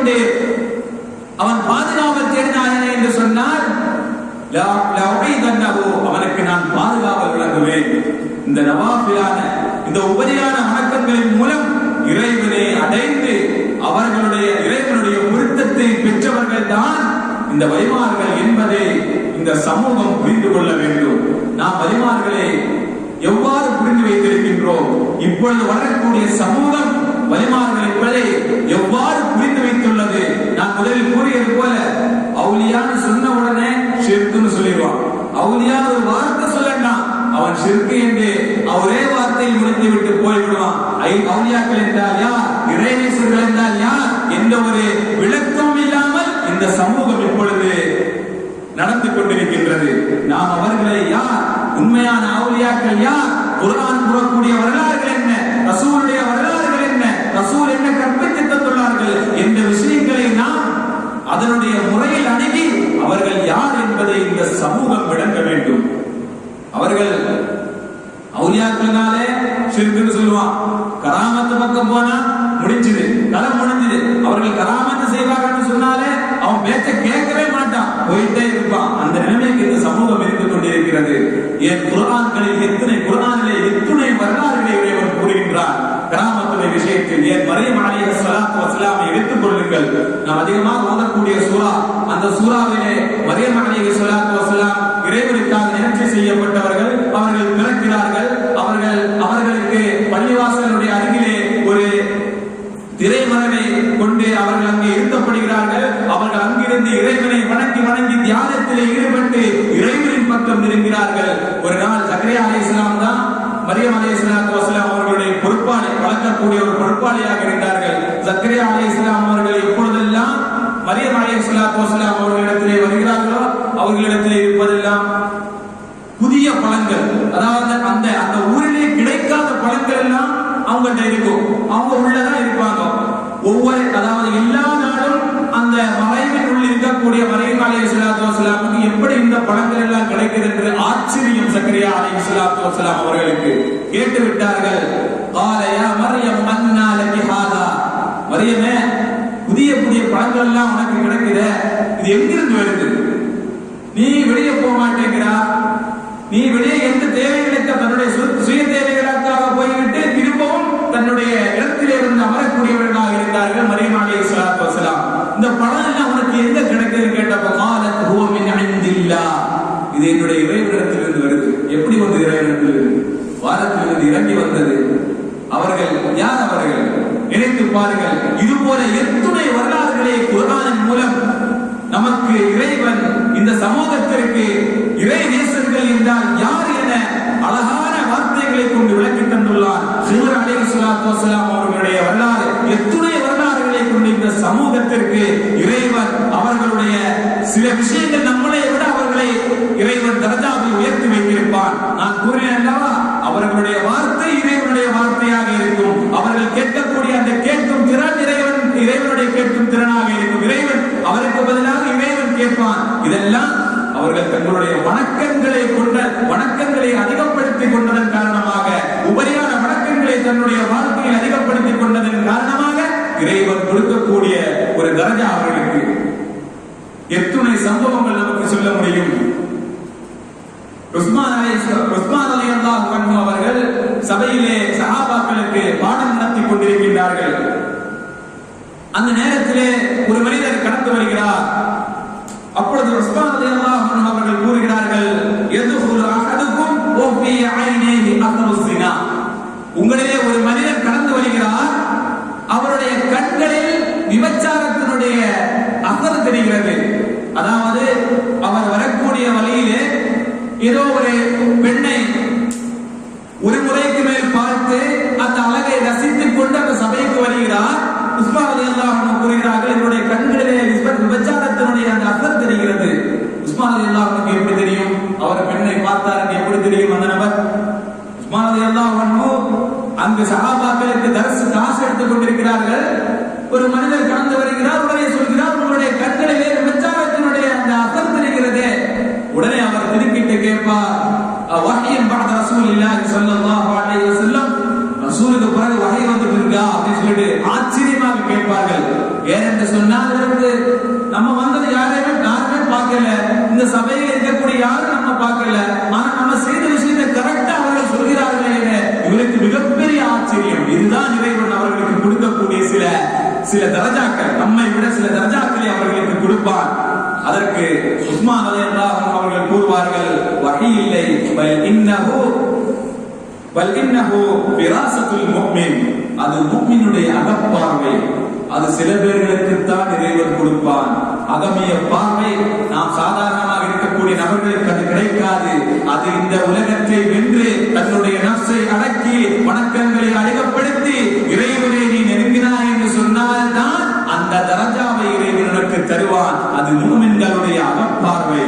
கொண்டு அவன் பாதுகாவல் தேடினான் என்று சொன்னால் அவனுக்கு நான் பாதுகாவல் வழங்குவேன். இந்த நவாஃபிலான இந்த உபரியான வணக்கங்களின் மூலம் இறைவனை அடைந்து அவர்களுடைய இறைவனுடைய பொருத்தத்தை பெற்றவர்கள் தான் இந்த வலிமார்கள் என்பதை இந்த சமூகம் புரிந்து கொள்ள வேண்டும். நாம் வலிமார்களை எவ்வாறு புரிந்து வைத்திருக்கின்றோம்? இப்பொழுது வளரக்கூடிய சமூகம் வலிமார்கள் என்பதை எவ்வாறு புரிந்து வைத்துள்ளது? நான் முதலில் கூறியது போல அவுலியான்னு சொன்ன உடனே ஷிர்க்குன்னு சொல்லிடுவான். அவுலியா ஒரு வார்த்தை சொல்லலாம், அவன் ஷிர்க்கு என்று ஒரே வார்த்தையில் முடித்து விட்டு போய்விடுவான். அவுலியாக்கள் என்றால் யார், இறைநேசர்கள் என்றால் யார் என்ற ஒரு விளக்கம் இல்லாமல் இந்த சமூகம் இப்பொழுது நடந்து கொண்டிருக்கின்றது. நாம் அவர்களை யார், உண்மையான அவுலியாக்கள் யார், குர்ஆன் கூறக்கூடிய வரலாறுகள் என்ன, ரசூலுடைய வரலாறுகள் என்ன, ரசூல் என்ன கற்பித்து தந்துள்ளார்கள் என்ற விஷயங்களை நாம் அதனுடைய முறையில் அணுகி அவர்கள் யார் என்பதை இந்த சமூகம் விளங்க வேண்டும். அவர்கள் அவுலியாக்கள்னாலே ஷிர்க்குன்னு சொல்லுவான். கராமத்து பக்கம் போனா முடிஞ்சது, களம் முடிஞ்சது. அவர்கள் கராமத்து செய்வார்கள் சொன்னாலே அவன் பேச்ச கேட்கவே மாட்டான், போயிட்டே இருப்பான். அந்த நிலைமைக்கு இந்த சமூகம் இருந்து கொண்டிருக்கிறது. என் குர்ஆன்களில் குர்ஆனிலே எத்துணை வரலாறுகளை இறைவன் கூறுகின்றார் கராமத்துடைய விஷயத்தில். என் மரியம் அலைஹிஸ்ஸலாத்து வஸ்ஸலாமை எடுத்துக் கொள்ளுங்கள். நாம் அதிகமாக ஓதக்கூடிய சூரா, அந்த சூராவிலே மரியம் அலைஹிஸ்ஸலாத்து வஸ்ஸலாம் இறைவனுக்காக நிகழ்ச்சி செய்யப்பட்டவர்கள். அவர்கள் பிறக்கிறார்கள். அவர்களுக்கு பள்ளிவாசலுடைய அருகிலே ஒரு திரைமறைவை கொண்டு அவர்கள் அங்கே இருத்தப்படுகிறார்கள். அவர்கள் அங்கிருந்து இறைவனை வணங்கி தியானத்திலே ஈடுபட்டு இறைவனின் பக்கம் நெருங்கிறார்கள். ஒரு நாள் ஜக்கரியா அலைஹிஸ்ஸலாம் தான் மரியம் அலைஹிஸ்ஸலாத்து வஸ்ஸலாம் அவர்களுடைய பொறுப்பாளி, வளர்க்கக்கூடிய ஒரு பொறுப்பாளியாக இருந்தார்கள். ஜக்கரியா அலைஹிஸ்ஸலாம் அவர்கள் எப்பொழுதெல்லாம் மரியம் அலைஹிஸ்ஸலாத்து வஸ்ஸலாம் அவர்களிடத்திலே வருகிறார்களோ அவர்களிடத்திலே இருப்பதெல்லாம் புதிய பழங்கள், அதாவது அந்த ஊரிலே கிடைக்காத பழங்கள் எல்லாம் அவங்கள்ட்ட இருக்கும். அவங்க உள்ளதான் இருப்பாங்க. அதாவது எல்லா நாளும் அந்த மலையின் உள்ள இருக்கக்கூடிய மரியம் அலைஹிஸ்ஸலாத்து வஸ்ஸலாமுக்கு எப்படி இந்த பழங்கள் எல்லாம் கிடைக்கிறது என்று ஆச்சரியம் ஜக்கரியா அலைஹிஸ்ஸலாத்து வஸ்ஸலாம் அவர்களுக்கு. கேட்டு விட்டார்கள். قال يا مريم أنى لك هذا, மரியமே புதிய பழங்கள் எல்லாம் உனக்கு கிடைக்குதே, இது எங்கிருந்து வருது? நீ வெளியே போக மாட்டேங்கிறா, நீ வெளியே எந்த தேவைகளுக்கு தன்னுடைய சுய தேவைகளுக்காக போய்விட்டு திரும்பவும் தன்னுடைய இடத்திலே இருந்து அமரக்கூடியவர்களாக இருந்தார்கள் மரியம் அலைஹிஸ்ஸலாத்து வஸ்ஸலாம். இந்த பழம் எல்லாம் உனக்கு எங்க கிடைக்குது கேட்டப்ப قالت هو من عند الله, இது என்னுடைய இறைவனிடத்திலிருந்து வருது. எப்படி வந்து இறைவனிடத்திலிருந்து? வானத்திலிருந்து இறங்கி வந்தது. அவர்கள் யார்? அவர்கள் நினைத்து பாருங்கள். இது போல எத்துணை வரலாறுகளை குர்ஆனின் மூலம் நமக்கு இறைவன் இந்த சமூகத்திற்கு இறை நேசர்கள் என்றால் யார் என அழகான வார்த்தைகளை கொண்டு விளக்கி தந்துள்ளார். ஹிதர் அலைஹிஸ்ஸலாத்து வஸ்ஸலாம் அவர்களுடைய வரலாறு, எத்துணை வரலாறுகளை கொண்டு இந்த சமூகத்திற்கு இறைவன் அவர்களுடைய சில விஷயங்கள் நம்மளை விட அவர்களை இறைவன் தரஜாவில் உயர்த்தி வைத்திருப்பான். நான் கூறினேன் அல்லவா, அவர்களுடைய வார்த்தை இறைவனுடைய வார்த்தையாக இருக்கும். அவர்கள் கேட்கக்கூடிய அந்த கேட்கும் திறன் இறைவனுடைய கேட்கும் திறனாக இருக்கும். இறைவன் அவருக்கு பதிலாக இறைவன் கேட்பான். இதெல்லாம் அவர்கள் தங்களுடைய வணக்கங்களை அதிகப்படுத்திக் கொண்டதன் காரணமாக, உபரியான வணக்கங்களை தன்னுடைய வாழ்க்கையில் அதிகப்படுத்திக் கொண்டதன் காரணமாக இறைவன் கொடுக்கக்கூடிய ஒரு தரஜா அவர்களுக்கு. எத்துணை சம்பவங்கள் நமக்கு சொல்ல முடியும். உஸ்மான் ரலியல்லாஹு அன்ஹு அவர்கள் சபையிலே சஹாபாக்களுக்கு பாடம் நடத்தி கொண்டிருக்கிறார்கள். அந்த நேரத்திலே ஒரு மனிதர் கடந்து வருகிறார். அப்பொழுது உஸ்மான் ரலியல்லாஹு அன்ஹு அவர்கள் கூறுகிறார்கள், யதுகுலு அஹதுக்கும் வ ஃபீ ஐனைஹி அத்ரு ஸினா, உங்களிலே ஒரு மனிதர் கடந்து வருகிறார், அவருடைய கண்களில் விபச்சாரத்தினுடைய அசர் தெரிகிறது. அதாவது அவர் வரக்கூடிய வழியிலே ஏதோ ஒரு பெண்ணை ஒரு முறைக்கு மேல் பார்த்து அந்த அழகை ரசித்துக் கொண்டு அந்த சபைக்கு வருகிறார். உஸ்மான் ரலியல்லாஹு அன்ஹு கூறுகிறார்கள், என்னுடைய கண்களிலே விபச்சாரத்தினுடைய அந்த அசர் தெரிகிறது. உஸ்மான் ரலியல்லாஹு அன்ஹுக்கு எப்படி தெரியும்? அவர் பெண்ணை பார்த்தார் எப்படி தெரியும் அந்த நபர்? உஸ்மான் ரலியல்லாஹு அன்ஹு அங்கு சஹாபாக்களுக்கு காசு எடுத்துக் கொண்டிருக்கிறார்கள். ஒரு மனிதர் கடந்து வருகிறார், உடனே சொல்கிறார், உங்களுடைய கண்களிலே விபச்சாரம் இந்நாளுக்கு நம்ம வந்தது யாருமே பார்க்கல, இந்த சபையில் இருக்கக்கூடிய யாரும் நம்ம பார்க்கல, ஆனா நம்ம செய்த விஷயத்தை கரெக்டா அவர்கள் சொல்கிறார்களே, இவருக்கு மிகப்பெரிய ஆச்சரியம். இதுதான் இறைவன் அவர்களுக்கு கொடுக்கக்கூடிய சில தரஜாக்கள், நம்மை விட சில தரஜாக்களை அவர்களுக்கு கொடுப்பார். அதற்கு உஸ்மான் ரலியல்லாஹு அன்ஹு அவர்கள் கூறுவார்கள், வஹி இல்லை, பல் இன்னஹு ஃபிராசத்துல் முஃமின், அது முஃமினுடைய அகப்பார்வை. அது சில பேர்களுக்கு தான் இறைவன் கொடுப்பான். அகமிய பார்வை நாம் சாதாரணமாக இருக்கக்கூடிய நபர்களுக்கு அது கிடைக்காது. அது இந்த உலகத்தை வென்று தன்னுடைய நஃப்ஸை அடக்கி வணக்கங்களை அதிகப்படுத்தி இறைவனை நீ நெருங்கினாய் என்று சொன்னால் தான் அந்த தரஜாவை இறைவனுக்கு தருவான். அது முஃமின்களுடைய அகப்பார்வை.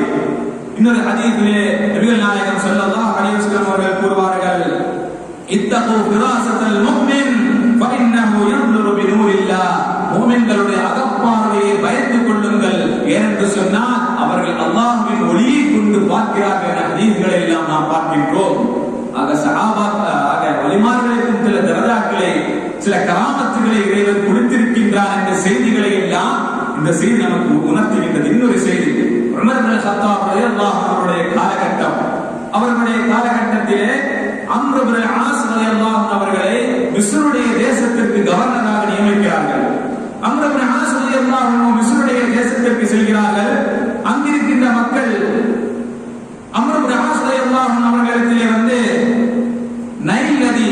இன்னொரு ஹதீஸிலே நபிகள் நாயகம் ஸல்லல்லாஹு அலைஹி வஸல்லம் அவர்கள் கூறுவார்கள், இத்தகு ஃபிராசத்தல் முஃமின் ஃபஇன்னஹு யன்துரு பினூரில்லாஹ், முஃமின்களுடைய அகப்பார்வையை பயந்து கொள்ளுங்கள். ஏனென்று சொன்னால் அவர்கள் அல்லாஹ்வின் ஒளியை கொண்டு பார்க்கிறார்கள் என்ற ஹதீஸ்களை எல்லாம் நாம் பார்க்கின்றோம். வலிமார்களுக்கும் சில தரஜாக்களை, சில கராமத்துகளை இறைவன் கொடுத்திருக்கின்றான் என்ற செய்திகளை எல்லாம் இந்த செய்தி நமக்கு உணர்த்துகின்றது. இன்னொரு செய்தி, உமர் இப்னு கத்தாப் ரலியல்லாஹு அன்ஹு அவருடைய காலகட்டம், அவர்களுடைய காலகட்டத்திலே அம்ர் இப்னு ஆஸ் ரலியல்லாஹு அன்ஹு அவர்களை மிஸ்ருடைய தேசத்திற்கு கவர்னராக நியமிக்கிறார்கள். அம்ர் இப்னு ஆஸ் ரலியல்லாஹு அன்ஹு மிஸ்ருடைய தேசத்திற்கு செல்கிறார்கள். அங்கிருக்கின்ற மக்கள் அம்ர் இப்னு ஆஸ் ரலியல்லாஹு அன்ஹு அவர்களிடத்திலே வந்து நைல் நதி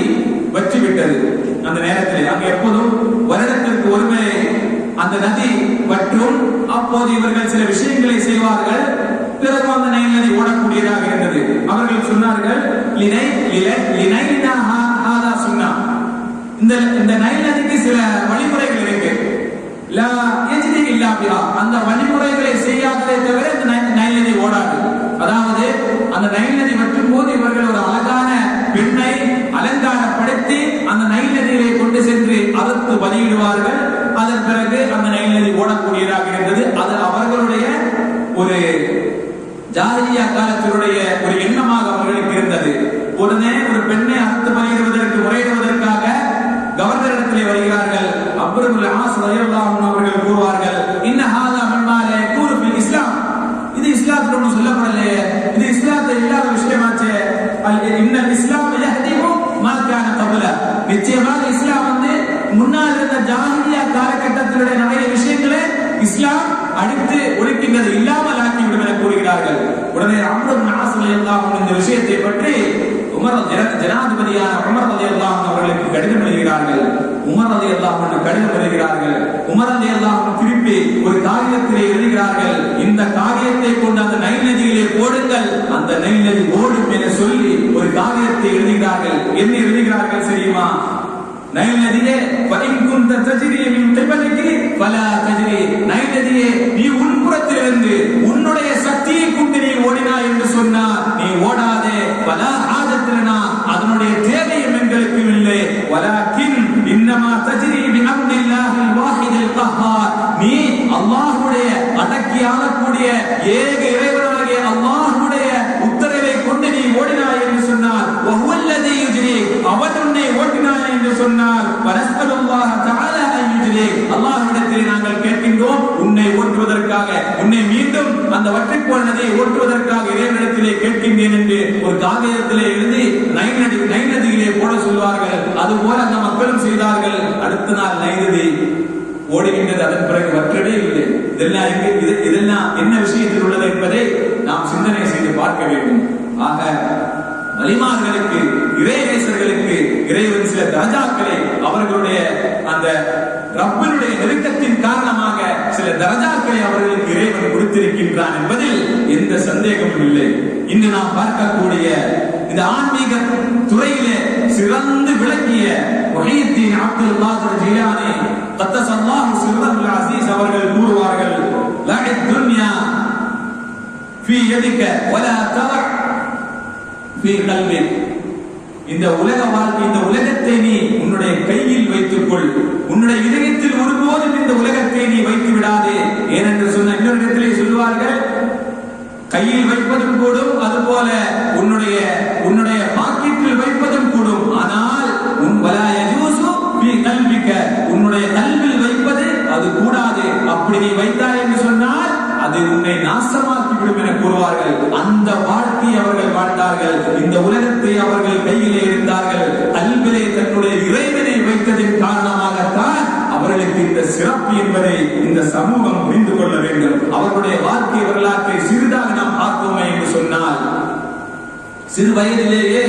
வற்றி விட்டது. அந்த நேரத்தில் அங்கு எப்போதும் வருடத்திற்கு ஒருமுறை அந்த நதி வற்றும். அப்போது இவர்கள் சில விஷயங்களை செய்வார்கள். பிறகு அந்த நைல் நதி ஓடக்கூடியதாக இருந்தது. அவர்கள் சொன்னார்கள், இந்த நைல் நதிக்கு சில வழிமுறைகள் இருக்கு, அந்த வழிமுறைகளை செய்யாததை தவிர இந்த நைல் நதி ஓடாது. அதாவது அந்த நைல் நதி வற்றும் போது இவர்கள் ஒரு அழகான பெண்ணை அலங்காரப்படுத்தி அந்த நைல் நதியை கொண்டு சென்று அதற்கு பலியிடுவார்கள். அதன் பிறகு அந்த நைல் நதி ஓடக்கூடியதாக இருந்தது. அது அவர்களுடைய ஒரு ஜாஹிலியா காலத்தினுடைய ஒரு எண்ணமாக அவர்களுக்கு இருந்தது. உடனே ஒரு பெண்ணை அறுத்து பலியிடுவதற்கு முறையிடுவதற்காக கவர்னரிடத்திலே வருகிறார்கள். அம்ர் இப்னு ஆஸ் ரலியல்லாஹு அன்ஹு அவர்கள் கூறுவார்கள், இன்ன ஹாதா மிம்மா லா யகூனு ஃபில் இஸ்லாம், இது இஸ்லாத்தில் ஒன்றும் சொல்லப்படலையே, இது இஸ்லாத்தில் இல்லாத விஷயமாச்சே. இன்னல் இஸ்லாம் யஹ்திமு மா கான கப்ல, நிச்சயமாக இஸ்லாம் வந்து முன்னால் இருந்த ஜாஹிலியா காலகட்டத்தினுடைய நிறைய விஷயங்களை இஸ்லாம் அடித்து ஒழிக்கின்றது, இல்லாமல் ஆக்கிவிடும் என கூறுகிறார்கள். உடனே அம்ர் இப்னு ஆஸ் ரலியல்லாஹு அன்ஹு இந்த விஷயத்தை பற்றி ஜனாதிபதியான உமர் ரலியல்லாஹு அன்ஹு அவர்களுக்கு கடிதம் எழுதுகிறார்கள். உமர் ரலியல்லாஹு அன்ஹு கடிதம் எழுதுகிறார்கள். உமர் ரலியல்லாஹு அன்ஹு திருப்பி ஒரு காகிதத்திலே எழுதுகிறார்கள், இந்த காகிதத்தை கொண்டு அந்த நைல் நதியிலே போடுங்கள், அந்த நைல் நதி ஓடும் என சொல்லி ஒரு காகிதத்தை எழுதுகிறார்கள். என்ன எழுதுகிறார்கள் தெரியுமா? நைல் நதியே ஃபஇன் குன்த தஜ்ரி மின் கிபலிகி ஃபலா தஜ்ரி, நைல் நதியே நீ உன்புறத்திலிருந்து உன்னுடைய சக்தியை கொண்டு நீ ஓடினாய் என்று சொன்னார், நீ ஓடாதே. ஃபலா ஹாஜத்துலனா, அதனுடைய தேவையும் எங்களுக்கு இல்லை. வலாக்கின் இன்னமா தஜ்ரி பிஅம்ரில்லாஹில் வாஹிதில் கஹ்ஹார், நீ அல்லாஹ்வுடைய அடக்கி ஆளக்கூடிய ஏக இறைவனாகிய அல்லாஹ்வுடைய உத்தரவை கொண்டு நீ ஓடினாய் என்று சொன்னார். வஹுவல்லதி யுஜ்ரி, அவன் உன்னை ஓட்டினான் என்று சொன்னார். வனஸ்அலுல்லாஹ தஆலா அன் யுஜ்ரி, அல்லாஹ்விடத்தில் நாங்கள் கேட்கின்றோம் உன்னை ஓட்டுவதற்காக, உன்னை மீண்டும் அந்த வற்றிப்போன நதியை ஓட்டுவதற்காக இறைவனிடத்திலே கேட்கின்றேன் என்று ஒரு காகிதத்திலே எழுதி நைல் நதியிலே போட சொல்வார்கள். அதுபோல அந்த மக்களும் செய்தார்கள். அடுத்த நாள் நைல் நதி ஓடுகின்றது. அதன் பிறகு வற்றவே இல்லை. இதெல்லாம் என்ன விஷயத்தில் உள்ளது என்பதை நாம் சிந்தனை செய்து பார்க்க வேண்டும். ஆக வலிமார்களுக்கு, இறைநேசர்களுக்கு இறைவன் சில தரஜாக்களை அவர்களுடைய அந்த ரப்பினுடைய நெருக்கத்தின் காரணமாக சில தரஜாக்களை அவர்களுக்கு இறைவன் கொடுத்திருக்கின்றான் என்பதில் எந்த சந்தேகமும் இல்லை. இன்று நாம் பார்க்கக்கூடிய இந்த ஆன்மீக துறையிலே சிறந்து விளக்கிய முஹியுத்தீன் அப்துல் காதிர் ஜிலானி கத்தஸல்லாஹு சிர்ரஹுல் அஸீஸ் அவர்கள் கூறுவார்கள், லஅத் துன்யா ஃபீ யதிக வலா தர ஃபீ கல்பிக், இந்த உலக வாழ்க்கை, இந்த உலகத்தை நீ உன்னுடைய கையில் வைத்துக் கொள், உன்னுடைய இதயத்தில் ஒருபோதும் இந்த உலகத்தை நீ வைத்து விடாதே. ஏனென்று சொன்ன இன்னொரு இடத்திலே சொல்வார்கள், கையில் வைப்பதும் கூடும், அதுபோல உன்னுடைய பாக்கெட்டில் வைப்பதும் கூடும். ஆனால் உன்னுடைய கல்வில் வைப்பது அது கூடாது. அப்படி அப்படி நீ வைத்தாய் என்று சொன்னால் அது உன்னை நாசமாக்கி விடும் என கூறுவார்கள். அந்த வாழ்க்கை அவர்கள் வாழ்ந்தார்கள். இந்த உலகத்தை அவர்கள் கையிலே இருந்தார்கள். கல்விலே தன்னுடைய இறைவனை வைத்ததின் காரணமாகத்தான் அவர்களுக்கு இந்த சிறப்பு என்பதை இந்த சமூகம் புரிந்து கொள்ள வேண்டும். அவர்களுடைய வாழ்க்கை வரலாற்றை சிறிதாக நாம் பார்த்தோமே என்று சொன்னால், சிறு வயதிலேயே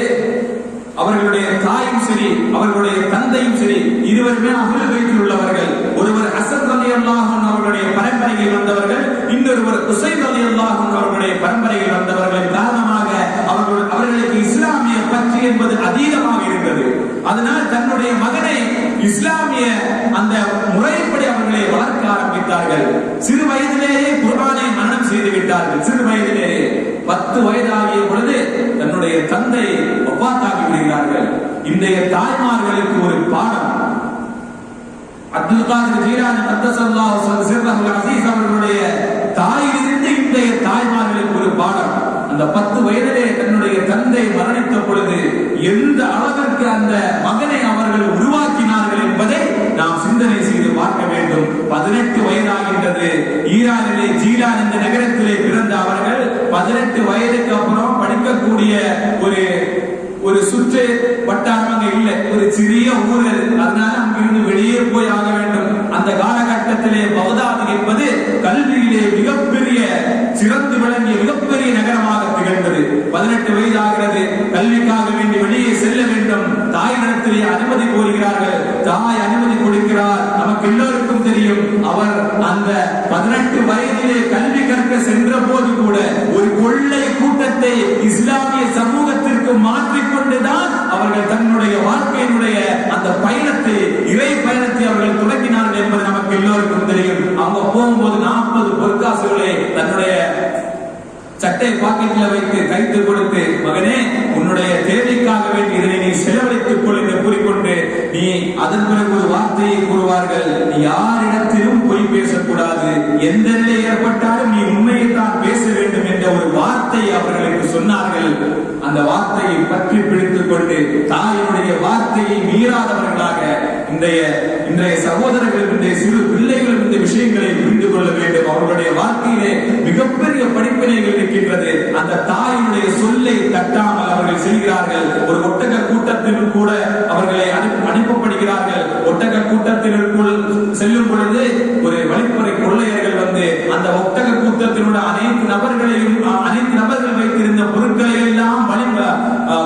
அவர்களுடைய தாயும் சரி அவர்களுடைய தந்தையும் சரி இருவருமே அஹ்லுல் பைத்தில் உள்ளவர்கள். ஒருவர் ஹசன் ரலியல்லாஹு அன்ஹு அவர்களுடைய பரம்பரையில் வந்தவர்கள், இன்னொருவர் ஹுசைன் ரலியல்லாஹு அன்ஹு அவர்களுடைய பரம்பரையில் வந்தவர்கள். காரணமாக அவர்களுக்கு இஸ்லாமிய பற்று என்பது அதீதமாக இருந்தது. அதனால் தன்னுடைய மகனை இஸ்லாமிய அந்த முறைப்படி அவர்களை வளர்க்க ஆரம்பித்தார்கள். சிறு வயதிலேயே குர்ஆனை மனனம் செய்து விட்டார்கள். சிறு வயதிலேயே 10 வயதாகிய பொழுது தன்னுடைய தந்தை வஃபாத்தாகி விடுகிறார்கள். இன்றைய தாய்மார்களுக்கு ஒரு பாடம். அப்துல் காதிர் ஜீலானி கத்தஸல்லாஹு சிர்ரஹுல் அஸீஸ் அவர்களுடைய தாயிலிருந்து இன்றைய தாய்மார்களுக்கு ஒரு பாடம். அந்த 10 வயதிலே தன்னுடைய தந்தை மரணித்த பொழுது எந்த அளவிற்கு அந்த மகனை அவர்கள் உருவாக்கினார்கள் என்பதை நாம் சிந்தனை செய்து பார்க்க வேண்டும். 18 வயதாகின்றது. ஈரானிலே ஜீலான் என்ற நகரத்திலே பிறந்த அவர்கள் 18 வயதுக்கு அப்புறம் படிக்கக்கூடிய ஒரு சுற்று வட்டாரம் இல்லை, ஒரு சிறிய ஊரில். அதனால அங்கிருந்து வெளியே போய் ஆக வேண்டும். அந்த காலகட்டத்திலே பகதாத் என்பது கல்வியிலே மிகப்பெரிய சிறந்து விளங்கிய மிகப்பெரிய நகரமாக திகழ்ந்தது. 18 வயதாகிறது. கல்விக்காக வேண்டி வெளியே செல்ல வேண்டும். தாயிடத்திலே அனுமதி கோருகிறார்கள். தாய் அனுமதி கொடுக்கிறார். நமக்கு எல்லோருக்கும் தெரியும், அவர் அந்த 18 வயதிலே கல்வி கற்க சென்ற போது கூட ஒரு கொள்ளை கூட்டத்தை இஸ்லாமிய சமூகத்திற்கு மாற்றிக்கொண்டுதான் அவர்கள் தன்னுடைய வாழ்க்கையினுடைய அந்த பயணத்தை, இறை பயணத்தை அவர்கள் தொடங்கினார்கள் என்பது நமக்கு எல்லோருக்கும் தெரியும். அவங்க போகும்போது 40 பொற்காசுகளை தன்னுடைய சட்டை பாக்கெட்ல வைத்து கைத்து கொடுத்து, மகனே உன்னுடைய தேவைக்காக வேண்டி இதனை நீ செலவழித்துக் கொள் என்று கூறிக்கொண்டு, நீ அதன் பிறகு ஒரு வார்த்தையை கூறுவார்கள், நீ யாரிடத்திலும் பொய் பேசக்கூடாது, எந்த நிலை ஏற்பட்டாலும் நீ உண்மையை தான் பேச வேண்டும் என்ற ஒரு வார்த்தையை அவர்களுக்கு சொன்னார்கள். அந்த வார்த்தையை பற்றி பிடித்துக் கொண்டு தாயினுடைய வார்த்தையை மீறாதவர்களாக இன்றைய சகோதரர்கள், இன்றைய சிறு பிள்ளைகள் இந்த விஷயங்களை புரிந்து கொள்ள வேண்டும். அவர்களுடைய வாழ்க்கையிலே மிகப்பெரிய படிப்பினைகள் இருக்கின்றது. அந்த தாயினுடைய சொல்லை தட்டாமல் அவர்கள் செல்கிறார்கள். ஒரு ஒட்டக கூட்டத்திற்கு கூட அவர்களை அனுப்பப்படுகிறார்கள். ஒட்டக கூட்டத்திற்குள் செல்லும் பொழுது ஒரு வழிப்பறை கொள்ளையர்கள் வந்து அந்த ஒட்டக கூட்டத்தினுடைய அனைத்து நபர்கள் வைத்திருந்த பொருட்களை எல்லாம்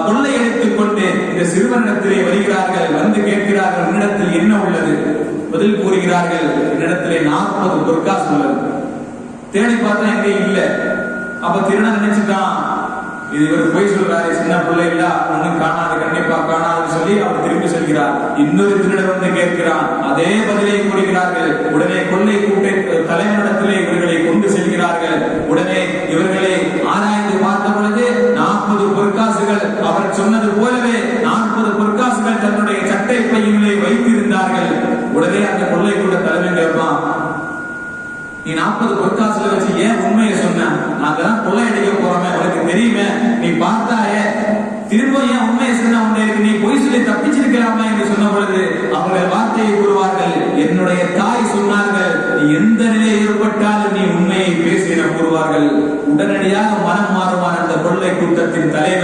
கொள்ளையடித்துக் கொண்டு இந்த சிறுவனிடத்திலே வருகிறார்கள். வந்து கேட்கிறார்கள், என்னிடத்தில் என்ன உள்ளது? பதில் கூறுகிறார்கள், என்னிடத்திலே 40 பொற்காசு உள்ளது. தேடி பார்த்தா எங்கே இல்லை. அப்ப திருடன் நினைச்சுட்டான், இது இவர் போய் சொல்றாரு, சின்ன பிள்ளை இல்ல, ஒண்ணும் காணாது, கண்டிப்பா காணாது சொல்லி அவர் திரும்பி செல்கிறார். இன்னொரு திருடன் வந்து கேட்கிறான், அதே பதிலை கூறுகிறார்கள். உடனே கொள்ளை கூட்டை தலைவனிடத்திலே இவர்களை கொண்டு செல்கிறார்கள். உடனே இவர்களை ஆராய்ந்து பார்த்த பொழுது 40 பொற்காசுகள், அவர் சொன்னது போலவே 40 பொற்காசுகள் தன்னுடைய சட்டை பையிலே வைத்திருந்தார்கள். உடனே அந்த கொள்ளை கூட்ட தலைவன் கேட்பான், நீ 40 பொற்காசுல வச்சு ஏன் உண்மையை சொன்ன? நாங்கதான் கொள்ளையடிக்க போறோமே, உனக்கு தெரியுமே, நீ பார்த்தாயே, திரும்ப ஏன் உண்மையை சொன்ன? உன்னைக்கு நீ பொய் சொல்லி தப்பிச்சிருக்கலாமே என்று சொன்ன பொழுது அவர்கள் வார்த்தையை கூறுவார்கள், என்னுடைய தாய் சொன்னார்கள், நீ எந்த நிலை ஏற்பட்டாலும் நீ உண்மையை பேசி என கூறுவார்கள். உடனடியாக மனம் மாறுவான் அந்த கொள்ளை கூட்டத்தின் தலைவர்.